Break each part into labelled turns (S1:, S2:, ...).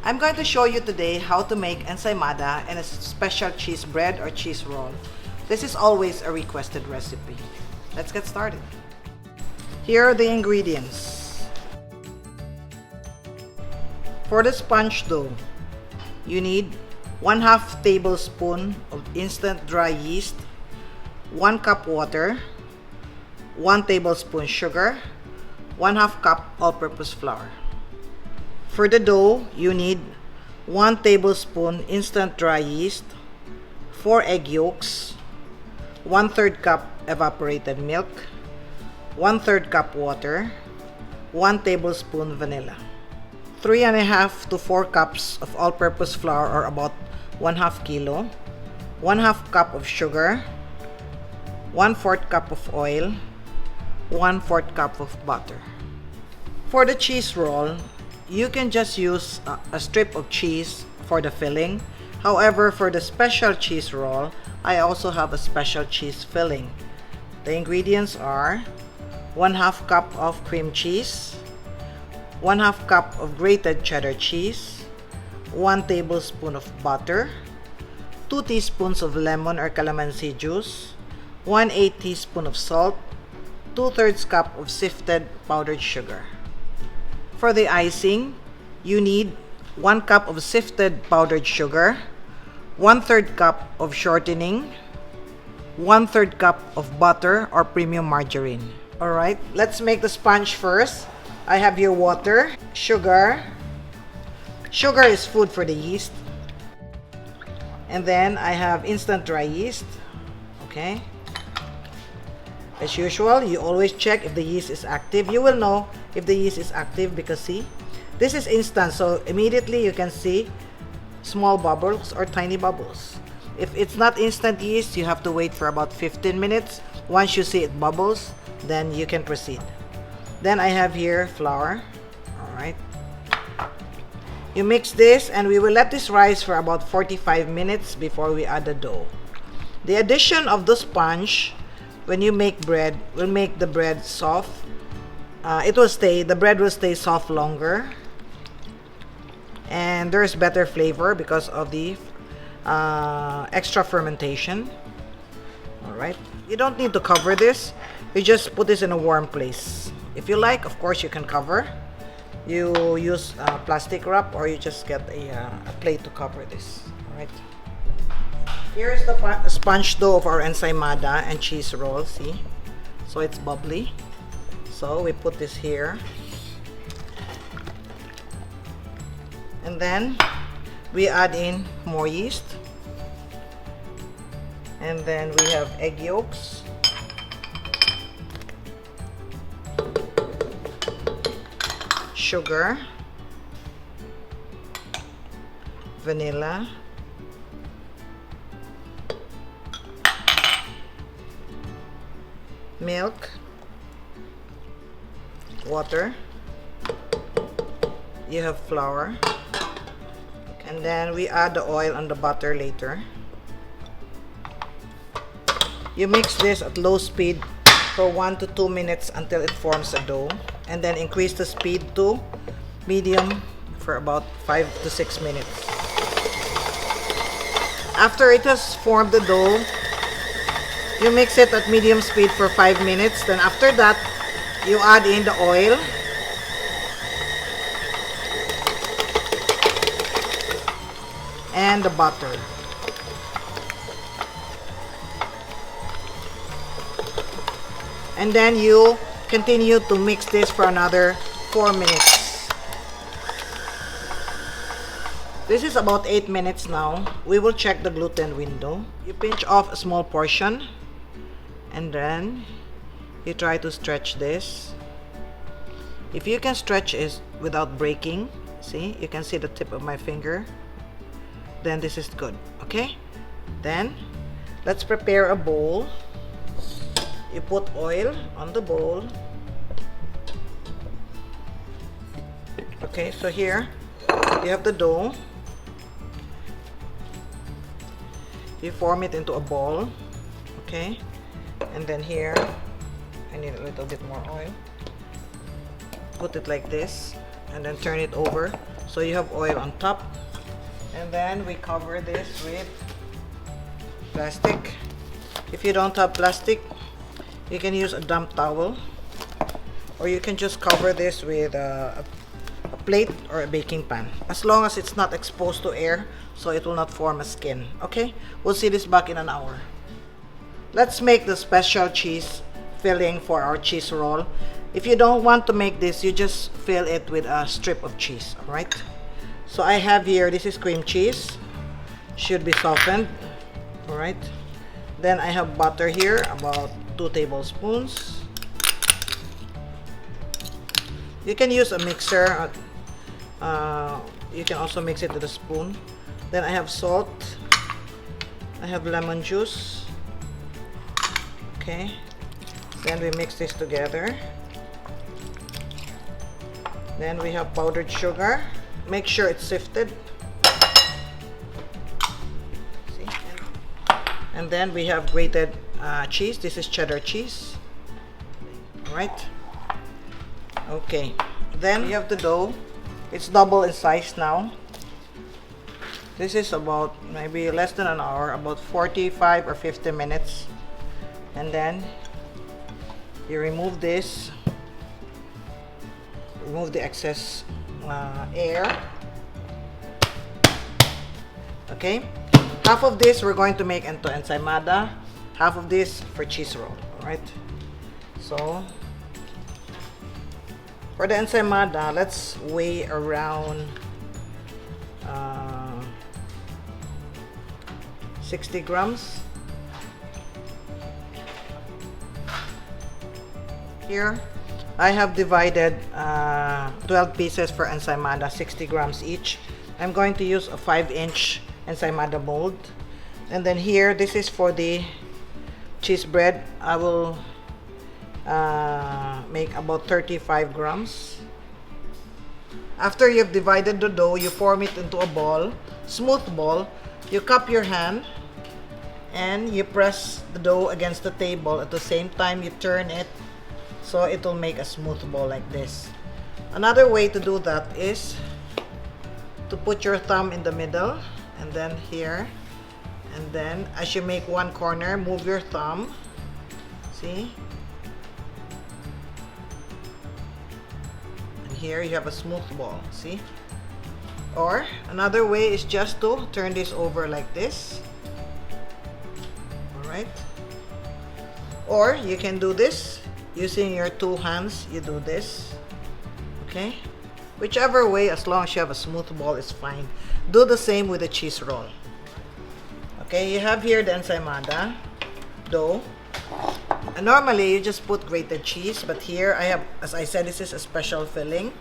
S1: I'm going to show you today how to make ensaymada and a special cheese bread or cheese roll. This is always a requested recipe. Let's get started. Here are the ingredients. For the sponge dough, you need 1/2 tablespoon of instant dry yeast, 1 cup water, 1 tablespoon sugar, 1/2 cup all-purpose flour. For the dough, you need 1 tablespoon instant dry yeast, 4 egg yolks, 1/3 cup evaporated milk, 1/3 cup water, 1 tablespoon vanilla, 3.5 to 4 cups of all-purpose flour or about 1/2 kilo, 1/2 cup of sugar, 1/4 cup of oil, 1/4 cup of butter. For the cheese roll, you can just use a strip of cheese for the filling. However, for the special cheese roll, I also have a special cheese filling. The ingredients are 1/2 cup of cream cheese, 1/2 cup of grated cheddar cheese, 1 tablespoon of butter, 2 teaspoons of lemon or calamansi juice, 1/8 teaspoon of salt, 2/3 cup of sifted powdered sugar. For the icing, you need 1 cup of sifted powdered sugar, 1/3 cup of shortening, 1/3 cup of butter or premium margarine. Alright, let's make the sponge first. I have here water, sugar. Sugar is food for the yeast. And then I have instant dry yeast. Okay. As usual, you always check if the yeast is active. You will know if the yeast is active because see, this is instant, so immediately you can see small bubbles or tiny bubbles. If it's not instant yeast, you have to wait for about 15 minutes. Once you see it bubbles, then you can proceed. Then I have here flour. Alright. You mix this and we will let this rise for about 45 minutes before we add the dough. The addition of the sponge when you make bread will make the bread soft. The bread will stay soft longer, and there's better flavor because of the extra fermentation. Alright, you don't need to cover this. You just put this in a warm place. If you like, of course, you can cover. You use plastic wrap or you just get a plate to cover this. Alright. Here is the sponge dough of our ensaymada and cheese roll. See? So it's bubbly. So we put this here. And then we add in more yeast. And then we have egg yolks. Sugar. Vanilla. Milk, water, you have flour, and then we add the oil and the butter later. You mix this at low speed for 1 to 2 minutes until it forms a dough, and then increase the speed to medium for about 5 to 6 minutes. After it has formed the dough, you mix it at medium speed for 5 minutes. Then after that, you add in the oil. And the butter. And then you continue to mix this for another 4 minutes. This is about 8 minutes now. We will check the gluten window. You pinch off a small portion. And then you try to stretch this. If you can stretch it without breaking, see, you can see the tip of my finger, then this is good. Okay, then let's prepare a bowl. You put oil on the bowl. Okay, so here you have the dough. You form it into a ball. Okay, and then here I need a little bit more oil. Put it like this and then turn it over so you have oil on top. And then we cover this with plastic. If you don't have plastic, you can use a damp towel, or you can just cover this with a plate or a baking pan, as long as it's not exposed to air, so it will not form a skin. Okay, we'll see this back in an hour. Let's make the special cheese filling for our cheese roll. If you don't want to make this, you just fill it with a strip of cheese. All right, so I have here, this is cream cheese, should be softened. All right, then I have butter here, about 2 tablespoons. You can use a mixer, you can also mix it with a spoon. Then I have salt, I have lemon juice. Okay, then we mix this together. Then we have powdered sugar, make sure it's sifted. See? And then we have grated cheese, this is cheddar cheese. All right, okay, then we have the dough. It's double in size now. This is about maybe less than an hour, about 45 or 50 minutes. And then you remove this, remove the excess air. Okay, half of this we're going to make into ensaymada, half of this for cheese roll. All right, so for the ensaymada, let's weigh around 60 grams. Here, I have divided 12 pieces for ensaymada, 60 grams each. I'm going to use a 5-inch ensaymada mold. And then here, this is for the cheese bread. I will make about 35 grams. After you've divided the dough, you form it into a ball, smooth ball. You cup your hand and you press the dough against the table. At the same time, you turn it so it will make a smooth ball like this. Another way to do that is to put your thumb in the middle, and then here, and then as you make one corner, move your thumb. See? And here you have a smooth ball. See? Or another way is just to turn this over like this. All right? Or you can do this using your 2 hands. You do this. Okay? Whichever way, as long as you have a smooth ball, is fine. Do the same with the cheese roll. Okay, you have here the ensaymada dough. And normally you just put grated cheese, but here I have, as I said, this is a special filling.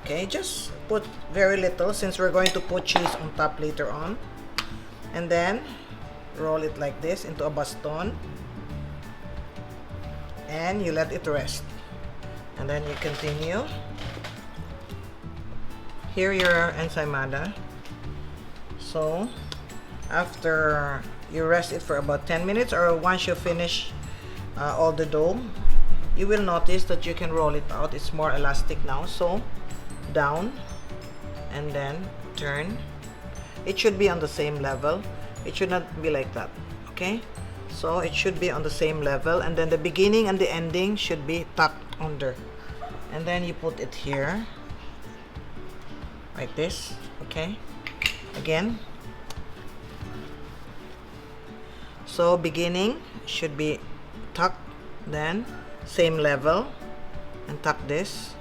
S1: Okay, just put very little since we're going to put cheese on top later on. And then roll it like this into a baston. And you let it rest. And then you continue. Here your ensaymada. So after you rest it for about 10 minutes, or once you finish all the dough, you will notice that you can roll it out. It's more elastic now. So down and then turn. It should be on the same level. It should not be like that. Okay, so it should be on the same level, and then the beginning and the ending should be tucked under. And then you put it here like this. Okay, again. So beginning should be tucked, then same level, and tuck this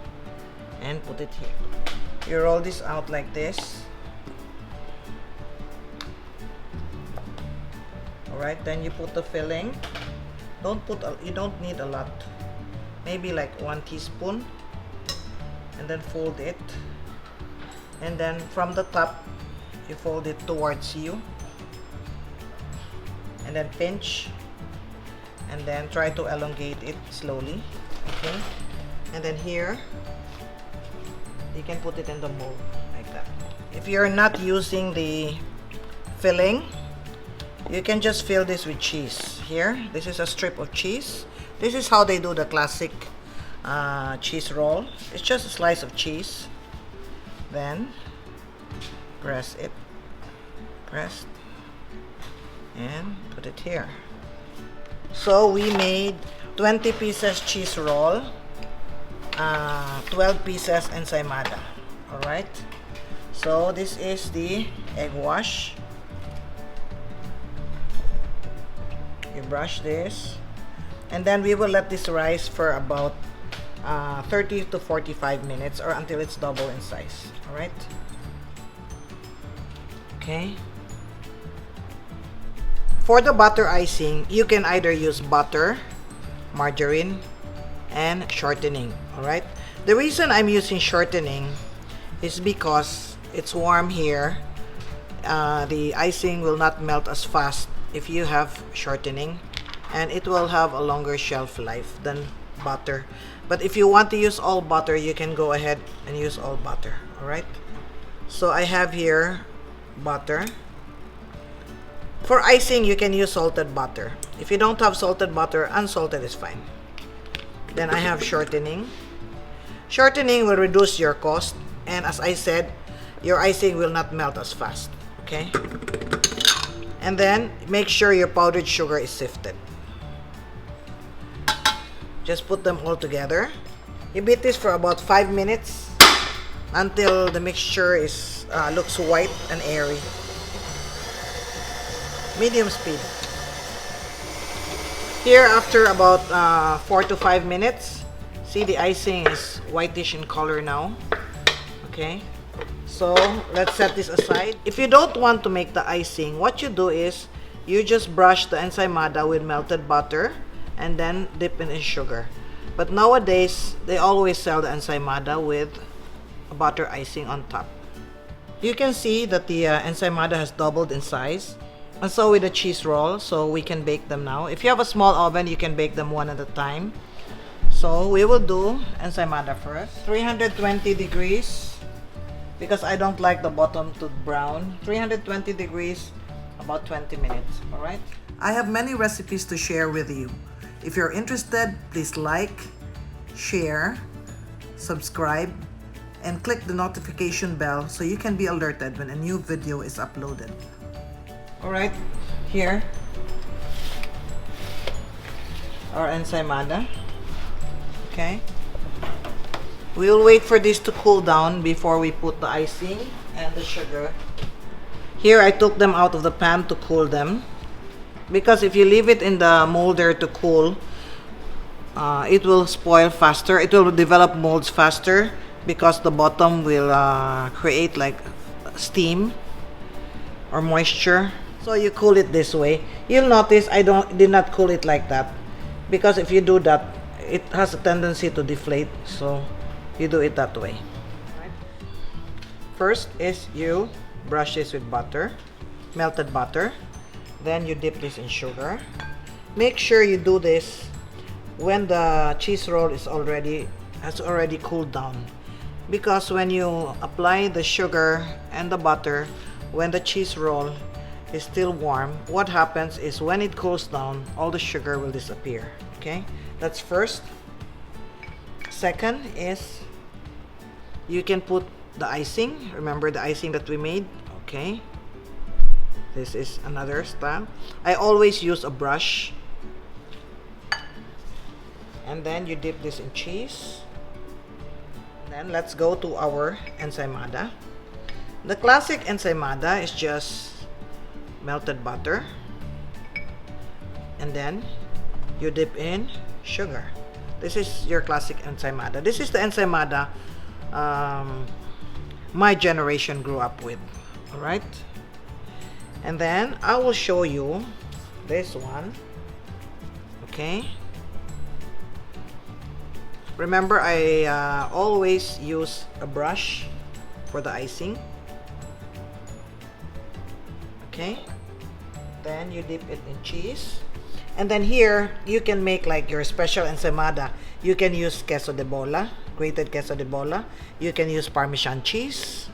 S1: and put it here. You roll this out like this. Alright, then you put the filling. You don't need a lot. Maybe like 1 teaspoon. And then fold it. And then from the top, you fold it towards you. And then pinch. And then try to elongate it slowly. Okay. And then here, you can put it in the mold like that. If you're not using the filling, you can just fill this with cheese. Here, this is a strip of cheese. This is how they do the classic cheese roll. It's just a slice of cheese. Then press it, press, and put it here. So we made 20 pieces cheese roll, 12 pieces ensaymada. Alright, so this is the egg wash. You brush this, and then we will let this rise for about 30 to 45 minutes or until it's double in size. Alright, okay. For the butter icing, you can either use butter, margarine, and shortening. Alright, the reason I'm using shortening is because it's warm here. The icing will not melt as fast if you have shortening, and it will have a longer shelf life than butter. But if you want to use all butter, you can go ahead and use all butter. Alright, so I have here butter. For icing, you can use salted butter. If you don't have salted butter, unsalted is fine. Then I have shortening. Shortening will reduce your cost, and as I said, your icing will not melt as fast. Okay? And then make sure your powdered sugar is sifted. Just put them all together. You beat this for about 5 minutes until the mixture is looks white and airy. Medium speed. Here, after about 4 to 5 minutes, see the icing is whitish in color now. Okay, so let's set this aside. If you don't want to make the icing, what you do is you just brush the ensaymada with melted butter and then dip it in sugar. But nowadays, they always sell the ensaymada with a butter icing on top. You can see that the ensaymada has doubled in size. And so with the cheese roll, so we can bake them now. If you have a small oven, you can bake them one at a time. So we will do ensaymada first. 320 degrees, because I don't like the bottom to brown. 320 degrees, about 20 minutes. Alright? I have many recipes to share with you. If you're interested, please like, share, subscribe, and click the notification bell so you can be alerted when a new video is uploaded. Alright, here our ensaymada. Okay, we will wait for this to cool down before we put the icing and the sugar. Here I took them out of the pan to cool them, because if you leave it in the molder to cool, it will spoil faster. It will develop molds faster because the bottom will create like steam or moisture. So you cool it this way. You'll notice I did not cool it like that, because if you do that, it has a tendency to deflate. So you do it that way. First is you brush this with butter, melted butter. Then you dip this in sugar. Make sure you do this when the cheese roll has already cooled down, because when you apply the sugar and the butter, when the cheese roll is still warm, what happens is when it cools down, all the sugar will disappear. Okay, that's first. Second is you can put the icing. Remember the icing that we made? Okay, this is another style. I always use a brush, and then you dip this in cheese. Then let's go to our ensaymada. The classic ensaymada is just melted butter, and then you dip in sugar. This is your classic ensaymada. This is the ensaymada my generation grew up with. Alright, and then I will show you this one. Okay, remember I always use a brush for the icing. Okay, then you dip it in cheese, and then here you can make like your special ensaymada. You can use queso de bola, grated queso de bola. You can use Parmesan cheese.